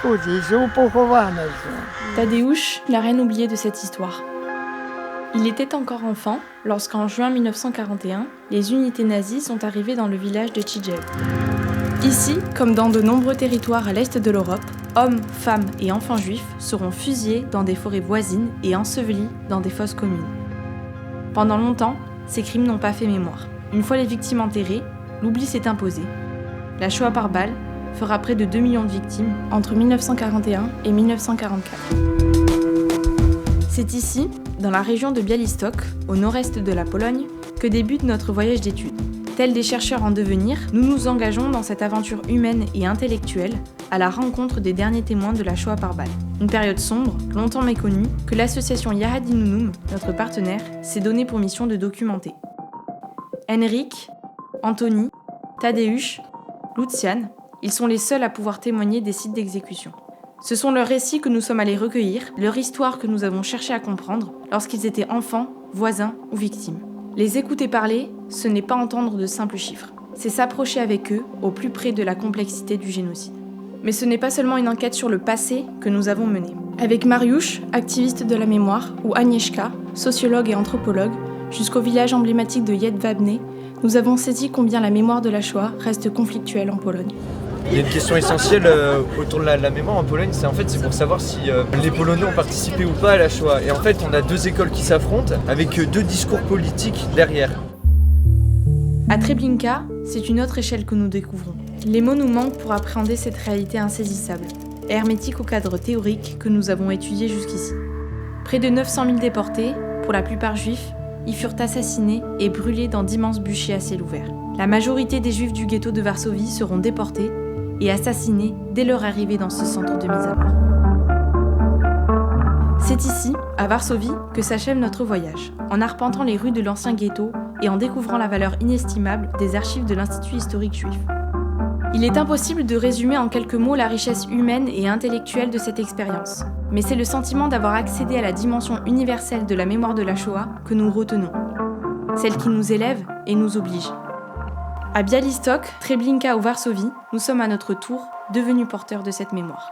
così, su pochowane są. Tadeusz n'a rien oublié de cette histoire. Il était encore enfant lorsqu'en juin 1941, les unités nazies sont arrivées dans le village de Tchijew. Ici, comme dans de nombreux territoires à l'est de l'Europe, hommes, femmes et enfants juifs seront fusillés dans des forêts voisines et ensevelis dans des fosses communes. Pendant longtemps, ces crimes n'ont pas fait mémoire. Une fois les victimes enterrées, l'oubli s'est imposé. La Shoah par balle fera près de 2 millions de victimes entre 1941 et 1944. C'est ici, dans la région de Białystok, au nord-est de la Pologne, que débute notre voyage d'études. Tels des chercheurs en devenir, nous nous engageons dans cette aventure humaine et intellectuelle à la rencontre des derniers témoins de la Shoah par balle. Une période sombre, longtemps méconnue, que l'association Yahad Inunum, notre partenaire, s'est donnée pour mission de documenter. Henrik, Anthony, Tadeusz, Lucian, ils sont les seuls à pouvoir témoigner des sites d'exécution. Ce sont leurs récits que nous sommes allés recueillir, leur histoire que nous avons cherché à comprendre lorsqu'ils étaient enfants, voisins ou victimes. Les écouter parler, ce n'est pas entendre de simples chiffres. C'est s'approcher avec eux au plus près de la complexité du génocide. Mais ce n'est pas seulement une enquête sur le passé que nous avons menée. Avec Mariusz, activiste de la mémoire, ou Agnieszka, sociologue et anthropologue, jusqu'au village emblématique de Jedwabne, nous avons saisi combien la mémoire de la Shoah reste conflictuelle en Pologne. Il y a une question essentielle autour de la mémoire en Pologne, c'est pour savoir si les Polonais ont participé ou pas à la Shoah. Et en fait, on a deux écoles qui s'affrontent avec deux discours politiques derrière. À Treblinka, c'est une autre échelle que nous découvrons. Les mots nous manquent pour appréhender cette réalité insaisissable, hermétique au cadre théorique que nous avons étudié jusqu'ici. Près de 900 000 déportés, pour la plupart juifs, y furent assassinés et brûlés dans d'immenses bûchers à ciel ouvert. La majorité des juifs du ghetto de Varsovie seront déportés et assassinés dès leur arrivée dans ce centre de mise à mort. C'est ici, à Varsovie, que s'achève notre voyage, en arpentant les rues de l'ancien ghetto et en découvrant la valeur inestimable des archives de l'Institut historique juif. Il est impossible de résumer en quelques mots la richesse humaine et intellectuelle de cette expérience, mais c'est le sentiment d'avoir accédé à la dimension universelle de la mémoire de la Shoah que nous retenons, celle qui nous élève et nous oblige. À Białystok, Treblinka ou Varsovie, nous sommes à notre tour devenus porteurs de cette mémoire.